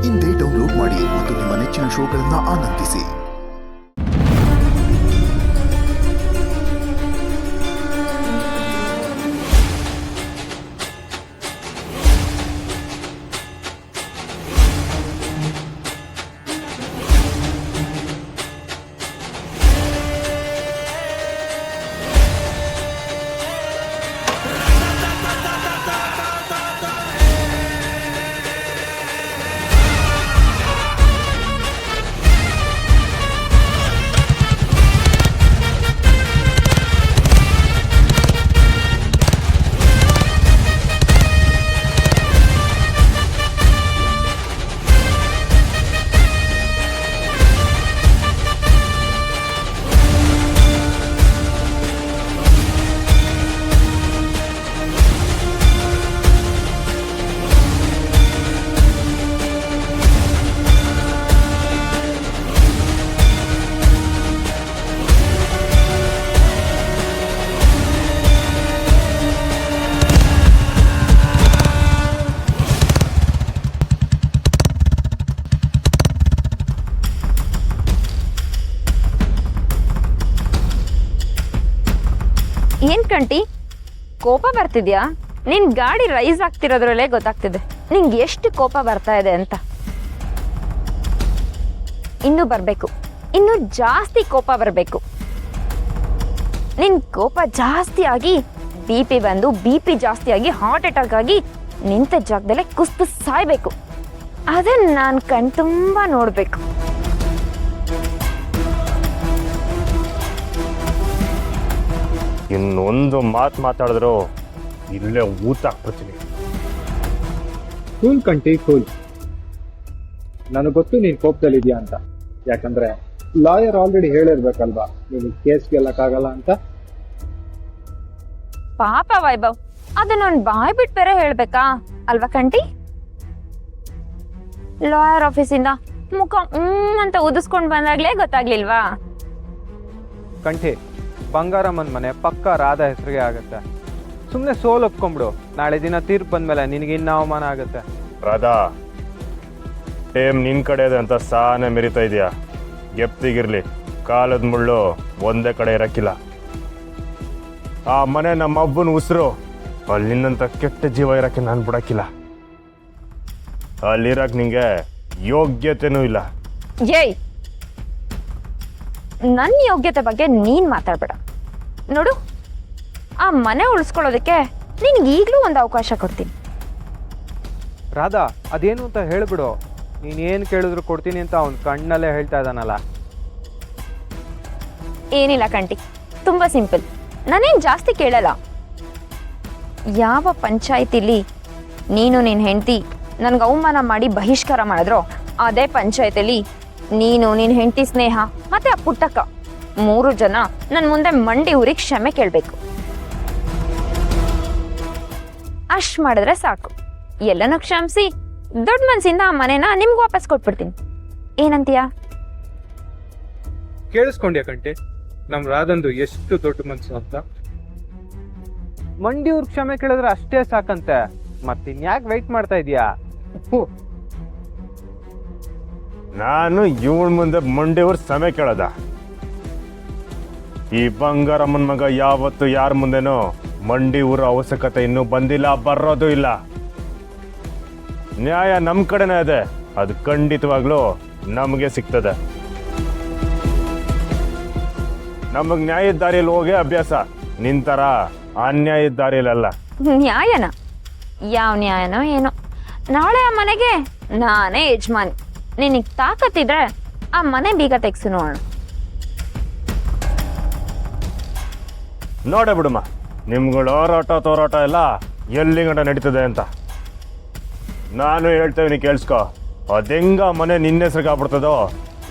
ಇಂದೇ ಡೌನ್ಲೋಡ್ ಮಾಡಿ ಮತ್ತು ನಿಮ್ಮ ನೆಚ್ಚಿನ ಶೋಗಳನ್ನು ಆನಂದಿಸಿ. ಏನ್ ಕಂಟಿ ಕೋಪ ಬರ್ತಿದ್ಯಾ? ನಿನ್ ಗಾಡಿ ರೈಸ್ ಆಗ್ತಿರೋದ್ರಲ್ಲೇ ಗೊತ್ತಾಗ್ತಿದೆ ನಿಂಗೆ ಎಷ್ಟು ಕೋಪ ಬರ್ತಾ ಇದೆ ಅಂತ. ಇನ್ನು ಬರ್ಬೇಕು, ಇನ್ನು ಜಾಸ್ತಿ ಕೋಪ ಬರ್ಬೇಕು. ನಿನ್ ಕೋಪ ಜಾಸ್ತಿ ಆಗಿ BP ಬಂದು BP ಜಾಸ್ತಿ ಆಗಿ ಹಾರ್ಟ್ ಅಟ್ಯಾಕ್ ಆಗಿ ನಿಂತ ಜಾಗದಲ್ಲೇ ಕುಸ್ತು ಸಾಯ್ಬೇಕು. ಅದನ್ನ ನಾನು ಕಣ್ತುಂಬಾ ನೋಡ್ಬೇಕು. ಇನ್ನೊಂದು ಮಾತಾಡಿದ್ರು ಇಲ್ಲೇ ಊತ ಹಾಕ್ಬಿಡ್ತೀನಿ. ಕೂಲ್ ಕಂಟಿ ಕೂಲ್. ನನಗೆ ಗೊತ್ತು ನೀನು ಕೋಪದಲ್ಲಿದ್ಯಾ ಅಂತ. ಯಾಕಂದ್ರೆ ಲಾಯರ್ ಆಲ್ರೆಡಿ ಹೇಳಿರ್ಬೇಕಲ್ವಾ ನೀನು ಕೇಸ್ ಗೆಲ್ಲಕ್ಕಾಗಲ್ಲ ಅಂತ. ಪಾಪ ವೈಭವ್, ಅದನ್ನ ನಾನು ಬಾಯ್ ಬಿಟ್ಟು ಬೇರೆ ಹೇಳ್ಬೇಕಾ ಅಲ್ವಾ ಕಂಟಿ? ಲಾಯರ್ ಆಫೀಸಿಂದ ಮುಖ ಅಂತ ಉದಿಸ್ಕೊಂಡ್ ಬಂದಾಗ್ಲೇ ಗೊತ್ತಾಗ್ಲಿಲ್ವಾ? ಕಂಠಿ, ಬಂಗಾರಮ್ಮನ ಮನೆ ಪಕ್ಕ ರಾಧಾ ಹೆಸರಿಗೆ ಆಗುತ್ತೆ. ಸುಮ್ಮನೆ ಸೋಲ್ ಒಪ್ಕೊಂಬಿಡು. ನಾಳೆ ದಿನ ತೀರ್ಪು ಬಂದ್ಮೇಲೆ ನಿನಗೆ ಇನ್ನ ಅವಮಾನ ಆಗುತ್ತೆ. ರಾಧಾ, ಟೇಮ್ ನಿನ್ ಕಡೆ ಇದೆ ಅಂತ ಸಾನೆ ಮೆರಿತಾ ಇದೆಯಾ? ಗೆಪ್ತಿಗಿರ್ಲಿ, ಕಾಲದ ಮುಳ್ಳು ಒಂದೇ ಕಡೆ ಇರಕ್ಕಿಲ್ಲ. ಆ ಮನೆ ನಮ್ಮ ಅಬ್ಬನ ಉಸಿರು. ಅಲ್ಲಿ ನಿನ್ನಂತ ಕೆಟ್ಟ ಜೀವ ಇರಕ್ಕೆ ನಾನು ಬಿಡಕ್ಕಿಲ್ಲ. ಅಲ್ಲಿರಕ್ ನಿಂಗೆ ಯೋಗ್ಯತೆನೂ ಇಲ್ಲ. ಏಯ್, ನನ್ನ ಯೋಗ್ಯತೆ ಬಗ್ಗೆ ನೀನ್ ಮಾತಾಡ್ಬೇಡ. ನೋಡು, ಆ ಮನೆ ಉಳಿಸ್ಕೊಳ್ಳೋದಕ್ಕೆ ನಿನ್ಗೆ ಈಗಲೂ ಒಂದು ಅವಕಾಶ ಕೊಡ್ತೀನಿ. ರಾಧಾ, ಅದೇನು ಅಂತ ಹೇಳ್ಬಿಡು. ನೀನೇನು ಕೇಳಿದ್ರು ಕೊಡ್ತೀನಿ ಅಂತ ಅವ್ನ ಕಣ್ಣಲ್ಲೇ ಹೇಳ್ತಾ ಇದ್ದಾನಲ್ಲ. ಏನಿಲ್ಲ ಕಂಟಿ, ತುಂಬಾ ಸಿಂಪಲ್. ನಾನೇನ್ ಜಾಸ್ತಿ ಕೇಳಲ್ಲ. ಯಾವ ಪಂಚಾಯತಿಲಿ ನೀನು ನಿನ್ ಹೆಂಡತಿ ನನ್ಗೆ ಅವಮಾನ ಮಾಡಿ ಬಹಿಷ್ಕಾರ ಮಾಡಿದ್ರೋ ಅದೇ ಪಂಚಾಯತಿಲಿ ನೀನು ನಿನ್ ಹೆಂಡತಿ ಸ್ನೇಹ ಮತ್ತೆ ಆ ಪುಟ್ಟಕ್ಕ 3 ಜನ ನನ್ ಮುಂದೆ ಮಂಡಿ ಊರಿಗೆ ಕ್ಷಮೆ ಕೇಳ್ಬೇಕು. ಅಷ್ಟ್ ಮಾಡಿದ್ರೆ ಸಾಕು. ಎಲ್ಲನೂ ಕ್ಷಮಿಸಿ ದೊಡ್ಡ ಮನ್ಸಿಂದ ಆ ಮನೆನ ನಿಮ್ಗೆ ವಾಪಸ್ ಕೊಟ್ಬಿಡ್ತೀನಿ. ಏನಂತೀಯ? ಕೇಳಿಸ್ಕೊಂಡ್ಯಾ ಕಂಠಿ, ನಮ್ ರಾಧಂದು ಎಷ್ಟು ದೊಡ್ಡ ಮನ್ಸು ಅಂತ. ಮಂಡಿಯವ್ರ ಕ್ಷಮೆ ಕೇಳಿದ್ರೆ ಅಷ್ಟೇ ಸಾಕಂತೆ. ಮತ್ತಿನ್ಯಾಕೆ ವೆಯ್ಟ್ ಮಾಡ್ತಾ ಇದೀಯಾ? ನಾನು ಇವಳ ಮುಂದೆ ಮಂಡಿಯವ್ರ ಸಮಯ ಕೇಳದ? ಈ ಬಂಗಾರಮ್ಮನ ಮಗ ಯಾವತ್ತು ಯಾರ ಮುಂದೆನೋ ಮಂಡಿ ಊರ ಅವಶ್ಯಕತೆ ಇನ್ನೂ ಬಂದಿಲ್ಲ, ಬರೋದು ಇಲ್ಲ. ನ್ಯಾಯ ನಮ್ ಕಡೆನೇ ಇದೆ, ಅದು ಖಂಡಿತವಾಗ್ಲೂ ನಮಗೆ ಸಿಗ್ತದೆ. ನಮಗ್ ನ್ಯಾಯದ ದಾರಿಯಲ್ಲಿ ಹೋಗೇ ಅಭ್ಯಾಸ, ನಿಂತರ ಅನ್ಯಾಯದ ದಾರಿಯಲ್ಲ. ನ್ಯಾಯನ? ಯಾವ ನ್ಯಾಯನೋ ಏನೋ. ನಾಳೆ ಆ ಮನೆಗೆ ನಾನೇ ಯಜಮಾನಿ. ನಿನಗೆ ತಾಕತ್ತಿದ್ರೆ ಆ ಮನೆ ಬೀಗ ತೆಗ್ಸು ನೋಡೋಣ. ನೋಡೇ ಬಿಡಮ್ಮ, ನಿಮ್ಗಳ ಹೋರಾಟ ತೋರಾಟ ಎಲ್ಲ ಎಲ್ಲಿ ಗಂಟ ನಡೀತದೆ ಅಂತ. ನಾನು ಹೇಳ್ತೇವೆ, ಕೇಳಿಸ್ಕೊ. ಅದೆಂಗ ಮನೆ ನಿನ್ನ ಹೆಸರಿಗೆ ಆಗ್ಬಿಡ್ತದೋ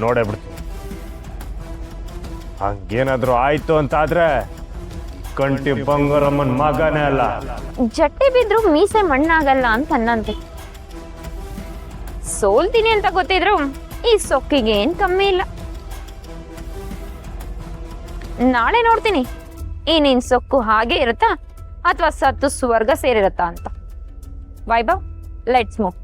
ನೋಡೇ ಬಿಡ್ತೀನಿ. ಹಂಗೇನಾದ್ರೂ ಆಯ್ತು ಅಂತಾದ್ರೆ ಕಂಟಿ ಬಂಗಾರಮ್ಮನ ಮಗನೇ ಅಲ್ಲ. ಜಟ್ಟಿ ಬಿದ್ರು ಮೀಸೆ ಮಣ್ಣಾಗಲ್ಲ ಅಂತ ಅನ್ನಂತೆ. ಸೋಲ್ತೀನಿ ಅಂತ ಗೊತ್ತಿದ್ರು ಈ ಸೊಕ್ಕಿಗೆ ಏನ್ ಕಮ್ಮಿ ಇಲ್ಲ. ನಾಳೆ ನೋಡ್ತೀನಿ ಈ ನಿನ್ ಸೊಕ್ಕು ಹಾಗೆ ಇರುತ್ತಾ ಅಥವಾ ಸತ್ತು ಸ್ವರ್ಗ ಸೇರಿರುತ್ತಾ ಅಂತ. Vaibhav, let's move.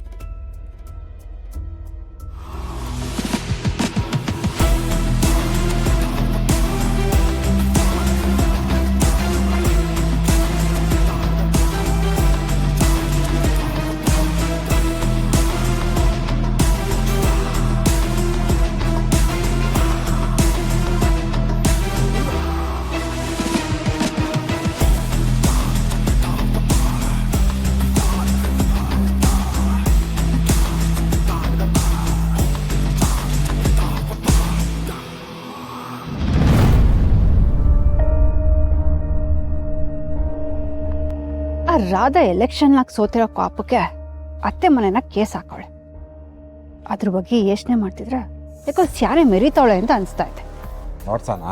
ರಾಧಾ ಎಲೆಕ್ಷನ್ಲಾಗ ಸೋತಿರೋ ಕಾಪಕ್ಕೆ ಅತ್ತೆ ಮನೆನ ಕೇಸ್ ಹಾಕೋಳೆ. ಅದ್ರ ಬಗ್ಗೆ ಯೋಚನೆ ಮಾಡ್ತಿದ್ರೆ ಯಾಕೋ ಸ್ಯಾನೆ ಮೆರಿತಾವಳೆ ಅಂತ ಅನಿಸ್ತಾ ಇದೆ. ನೋಡ್ಸಣ,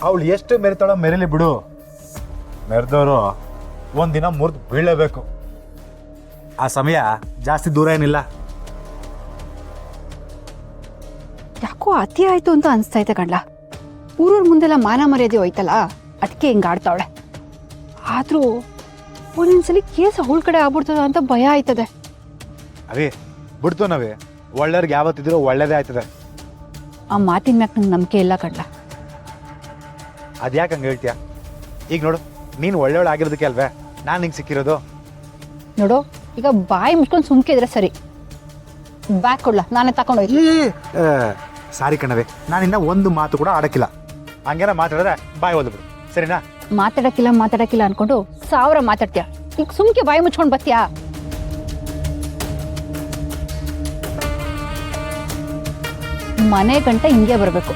ಅವಳು ಎಷ್ಟು ಮೆರಿತಾಳೋ ಮೆರಿಲಿ ಬಿಡು. ಮೆರೆದವರು ಒಂದಿನ ಮುರಿದು ಬೀಳಲೇಬೇಕು. ಆ ಸಮಯ ಜಾಸ್ತಿ ದೂರ ಏನಿಲ್ಲ. ಯಾಕೋ ಅತಿ ಆಯ್ತು ಅಂತ ಅನಿಸ್ತಾ ಇದೆ ಕಣ್ಲ. ಊರೂರ್ ಮುಂದೆಲ್ಲ ಮಾನ ಮರ್ಯಾದೆ ಹೋಯ್ತಲ್ಲ, ಅದಕ್ಕೆ ಹಿಂಗೆ ಆಡ್ತಾವಳೆ. ಆದರೂ ಒಂದೊಂದ್ಸಲಿ ಕೇಸ ಹುಳ್ ಕಡೆ ಆಗ್ಬಿಡ್ತದ ಅಂತ ಭಯ ಆಯ್ತದೆ. ಅವೇ ಬಿಡ್ತು ನಾವೇ, ಒಳ್ಳೆಯವ್ರಿಗೆ ಯಾವತ್ತಿದ್ರೂ ಒಳ್ಳೇದೇ ಆಯ್ತದೆ. ಆ ಮಾತಿನ ಮ್ಯಾಕ್ ನಂಗೆ ನಂಬಿಕೆ ಇಲ್ಲ ಕಣ್ಲ. ಅದ್ಯಾಕೆ ಹಂಗೆ ಹೇಳ್ತೀಯ? ಈಗ ನೋಡು, ನೀನು ಒಳ್ಳೆಯವಳು ಆಗಿರೋದಕ್ಕೆ ಅಲ್ವೇ ನಾನು ನಿಂಗೆ ಸಿಕ್ಕಿರೋದು. ನೋಡು, ಈಗ ಬಾಯಿ ಮುಚ್ಕೊಂಡು ಸುಮ್ಕೆ ಇದ್ರೆ ಸರಿ. ಬ್ಯಾಗ್ ಕೊಡ್ಲ, ನಾನೇ ತಗೊಂಡೋಯ್ತು. ಸಾರಿ ಕಣವೆ, ನಾನಿನ್ನ ಒಂದು ಮಾತು ಕೂಡ ಆಡಕ್ಕಿಲ್ಲ. ಹಂಗೇನ ಮಾತಾಡಿದ್ರೆ ಬಾಯಿ ಓದ್ಬಿಡು, ಸರಿನಾ? ಮಾತಾಡಕ್ಕಿಲ್ಲ ಅನ್ಕೊಂಡು 1000 ಮಾತಾಡ್ತೀಯ. ಈಗ ಸುಮ್ಕೆ ಬಾಯಿ ಮುಚ್ಕೊಂಡು ಬರ್ತೀಯಾ? ಮನೆ ಗಂಟ ಹಿಂಗೆ ಬರಬೇಕು.